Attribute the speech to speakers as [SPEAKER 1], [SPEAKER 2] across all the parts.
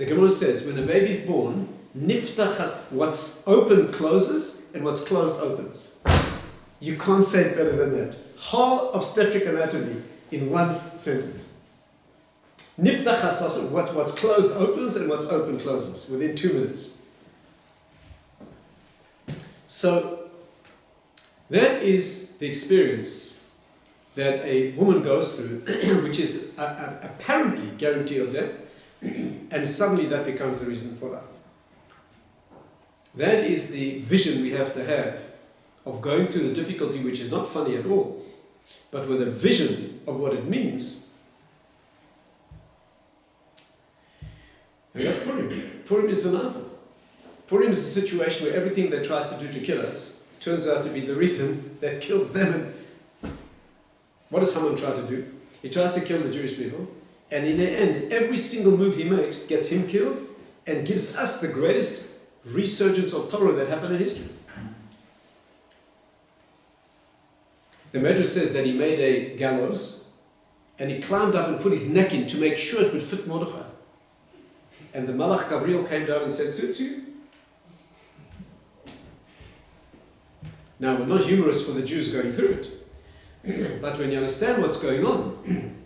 [SPEAKER 1] The Gemara says, when a baby is born, niftach, what's open closes and what's closed opens. You can't say it better than that. Whole obstetric anatomy in one sentence. Niftach hasasa, what's closed opens and what's open closes within 2 minutes. So that is the experience that a woman goes through, which is apparently guarantee of death, and suddenly that becomes the reason for life. That is the vision we have to have of going through the difficulty, which is not funny at all, but with a vision of what it means. And that's Purim. Purim is V'nava. Purim is a situation where everything they tried to do to kill us turns out to be the reason that kills them. And what does Haman try to do? He tries to kill the Jewish people, and in the end, every single move he makes gets him killed and gives us the greatest resurgence of Torah that happened in history. The Medrash says that he made a gallows and he climbed up and put his neck in to make sure it would fit Mordechai. And the Malach Gabriel came down and said, "Suits you." Now, we're not humorous for the Jews going through it. But when you understand what's going on,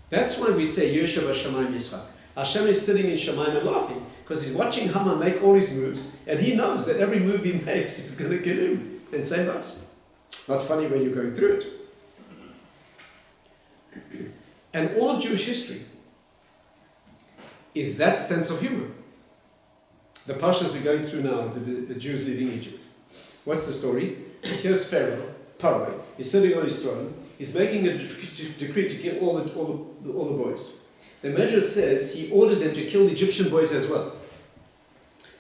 [SPEAKER 1] that's why we say, Yoshev HaShamayim Yitzchak. Hashem is sitting in Shamayim and laughing, because he's watching Haman make all his moves, and he knows that every move he makes is going to kill him and save us. Not funny when you're going through it. And all of Jewish history is that sense of humor. The Pashas we're going through now, the Jews leaving Egypt. What's the story? Here's Pharaoh, Paro. He's sitting on his throne. He's making a decree to kill all the boys. The Medrash says he ordered them to kill the Egyptian boys as well,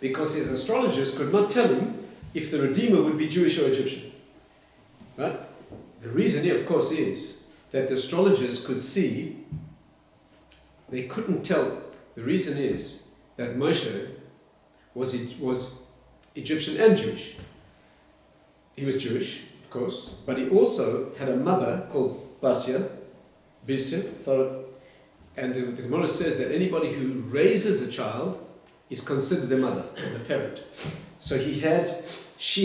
[SPEAKER 1] because his astrologers could not tell him if the Redeemer would be Jewish or Egyptian. Right? The reason here, of course, is that the astrologers could see, they couldn't tell. The reason is that Moshe was Egyptian and Jewish. He was Jewish, of course, but he also had a mother called Bisha, and the Gemara says that anybody who raises a child is considered the mother, the parent. So she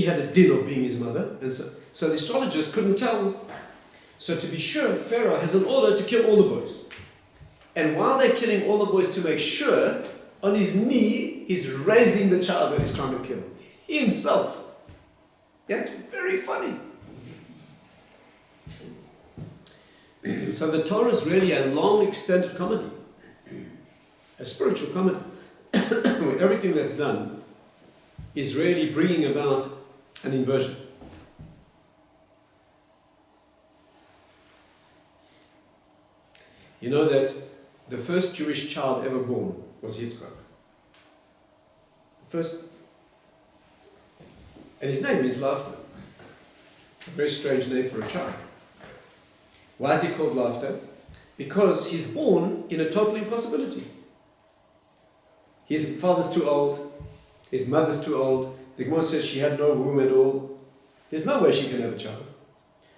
[SPEAKER 1] had a din of being his mother, and so the astrologers couldn't tell. So to be sure, Pharaoh has an order to kill all the boys. And while they're killing all the boys to make sure, on his knee, he's raising the child that he's trying to kill. He himself. That's very funny. So the Torah is really a long extended comedy. A spiritual comedy. Where everything that's done is really bringing about an inversion. You know that the first Jewish child ever born was Yitzchak. First, and his name means laughter. A very strange name for a child. Why is he called laughter? Because he's born in a total impossibility. His father's too old, his mother's too old. The Gemara says she had no womb at all. There's no way she can have a child.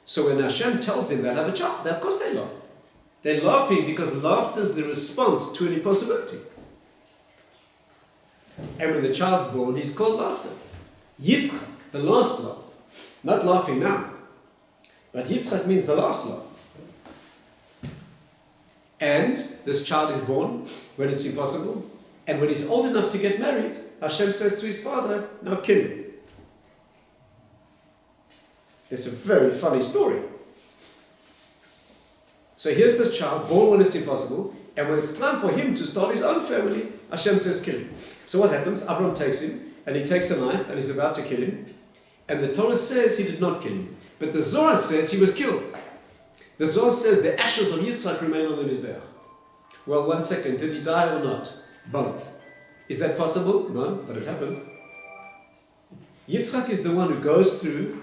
[SPEAKER 1] So when Hashem tells them they'll have a child, of course they laugh. They're laughing because laughter is the response to an impossibility. And when the child's born, he's called laughter. Yitzchak, the last laugh. Not laughing now. But Yitzchak means the last laugh. And this child is born when it's impossible. And when he's old enough to get married, Hashem says to his father, now kill him. It's a very funny story. So here's this child, born when it's impossible, and when it's time for him to start his own family, Hashem says kill him. So what happens? Avram takes him, and he takes a knife, and he's about to kill him. And the Torah says he did not kill him. But the Zohar says he was killed. The Zohar says the ashes of Yitzchak remain on the Mizbeach. Well, 1 second, did he die or not? Both. Is that possible? No, but it happened. Yitzchak is the one who goes through,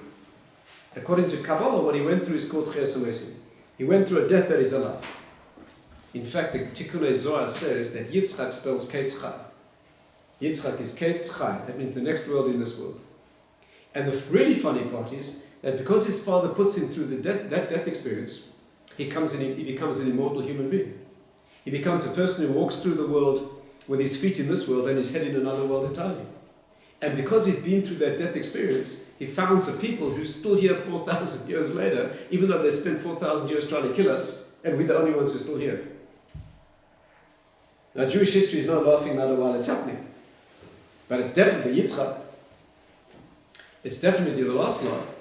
[SPEAKER 1] according to Kabbalah, what he went through is called Chias HaMesim. He went through a death that is alive. In fact, the Tikkunei Zohar says that Yitzchak spells Ketz Chai. Yitzchak is Ketz Chai. That means the next world in this world. And the really funny part is that because his father puts him through that death experience, he becomes an immortal human being. He becomes a person who walks through the world with his feet in this world and his head in another world entirely. And because he's been through that death experience, he founds a people who still here 4,000 years later, even though they spent 4,000 years trying to kill us, and we're the only ones who are still here. Now, Jewish history is not laughing matter while it's happening, but it's definitely Yitzchak. It's definitely the last laugh.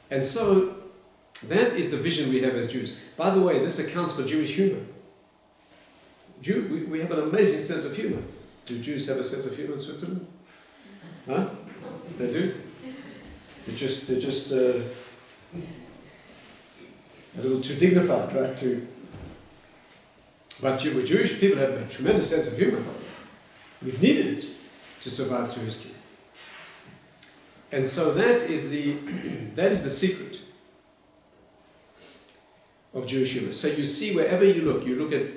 [SPEAKER 1] And so, that is the vision we have as Jews. By the way, this accounts for Jewish humor. We have an amazing sense of humor. Do Jews have a sense of humor in Switzerland? Huh? They do? They're just a little too dignified, right? But Jewish people have a tremendous sense of humor. We've needed it to survive through history. And so that is the secret of Jewish humor. So you see, wherever you look at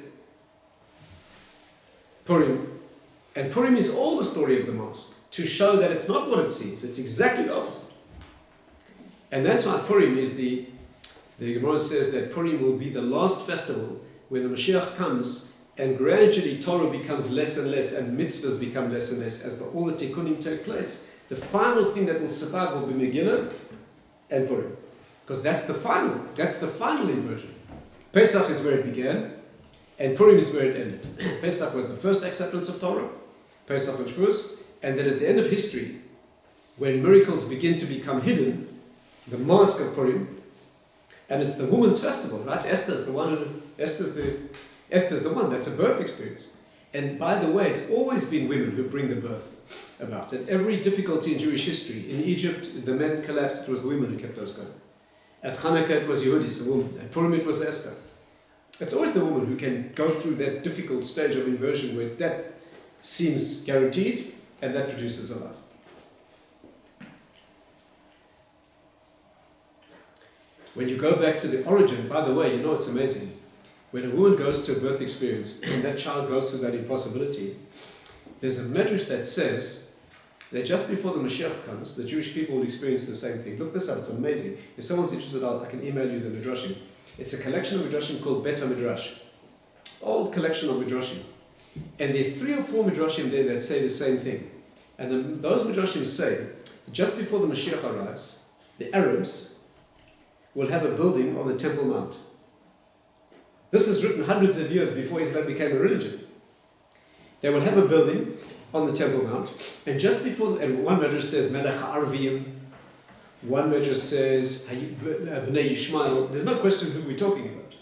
[SPEAKER 1] Purim, and Purim is all the story of the Mask, to show that it's not what it seems, it's exactly the opposite. And that's why Purim is the Gemara says that Purim will be the last festival when the Mashiach comes and gradually Torah becomes less and less and mitzvahs become less and less as all the tikkunim take place. The final thing that will survive will be Megillah and Purim. Because that's the final inversion. Pesach is where it began, and Purim is where it ended. Pesach was the first acceptance of Torah, Pesach and Shavuos, and then at the end of history, when miracles begin to become hidden, the mask of Purim, and it's the woman's festival, right? Esther's the one, that's a birth experience. And by the way, it's always been women who bring the birth about. And every difficulty in Jewish history, in Egypt, the men collapsed, it was the women who kept us going. At Hanukkah, it was Yehudis, a woman. At Purim, it was Esther. It's always the woman who can go through that difficult stage of inversion where death seems guaranteed, and that produces a life. When you go back to the origin, by the way, it's amazing. When a woman goes through a birth experience and that child goes through that impossibility, there's a medrash that says that just before the Mashiach comes, the Jewish people will experience the same thing. Look this up, it's amazing. If someone's interested, I can email you the midrashim. It's a collection of midrashim called Bet HaMidrash. Old collection of midrashim. And there are 3 or 4 midrashim there that say the same thing. And those midrashim say, that just before the Mashiach arrives, the Arabs will have a building on the Temple Mount. This is written hundreds of years before Islam became a religion. They will have a building on the Temple Mount, and just before, and one medrash says Melech HaArvim, one medrash says Bnei Yishmael. There's no question who we're talking about.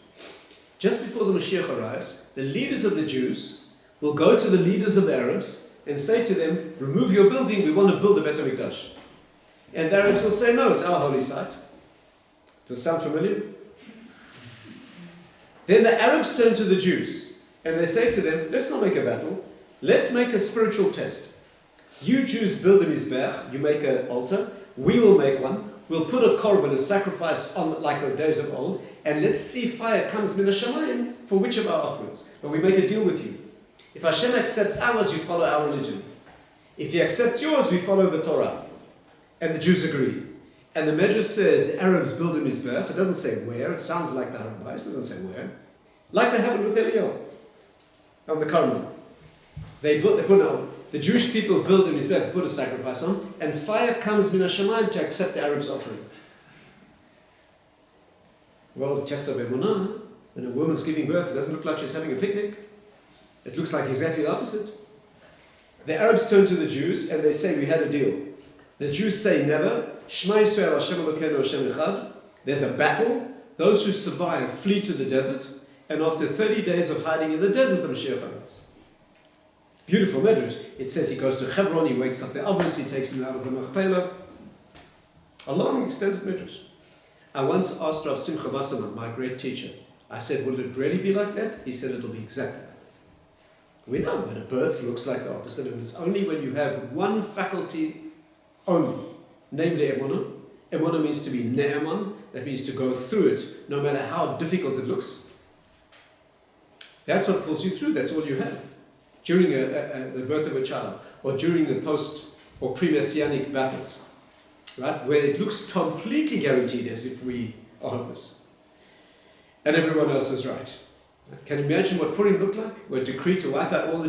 [SPEAKER 1] Just before the Mashiach arrives, the leaders of the Jews will go to the leaders of the Arabs and say to them, remove your building, we want to build a Beit HaMikdash. And the Arabs will say, no, it's our holy site. Does it sound familiar? Then the Arabs turn to the Jews and they say to them, let's not make a battle, let's make a spiritual test. You Jews build a mizbech, you make an altar, we will make one, we'll put a korban, a sacrifice on like the days of old, and let's see if fire comes min hashamayim for which of our offerings. But we make a deal with you. If Hashem accepts ours, you follow our religion. If He accepts yours, we follow the Torah. And the Jews agree. And the Medrash says the Arabs build a mizbech. It doesn't say where. It sounds like the Harabais. It doesn't say where. Like that happened with Eliyahu on the Carmel. The Jewish people build a mizbech, they put a sacrifice on, and fire comes min hashamayim to accept the Arabs' offering. Well, the test of emunah, when a woman's giving birth, it doesn't look like she's having a picnic. It looks like exactly the opposite. The Arabs turn to the Jews and they say, we had a deal. The Jews say never. Shema Yisrael Hashem Elokeinu Hashem Echad. There's a battle. Those who survive flee to the desert. And after 30 days of hiding in the desert, the Mashiach arrives. Beautiful medrash. It says he goes to Hebron, he wakes up there. Obviously, he takes him out of the Machpelah. A long, extended medrash. I once asked Rav Simcha Wasserman, my great teacher, I said, will it really be like that? He said, it'll be exactly like that. We know that a birth looks like the opposite, and it's only when you have one faculty only, namely emunah. Emunah means to be ne'eman, that means to go through it, no matter how difficult it looks. That's what pulls you through, that's all you have. During the birth of a child, or during the post or pre-messianic battles, right, where it looks completely guaranteed as if we are hopeless. And everyone else is right. Can you imagine what Purim looked like? Where a decree to wipe out all the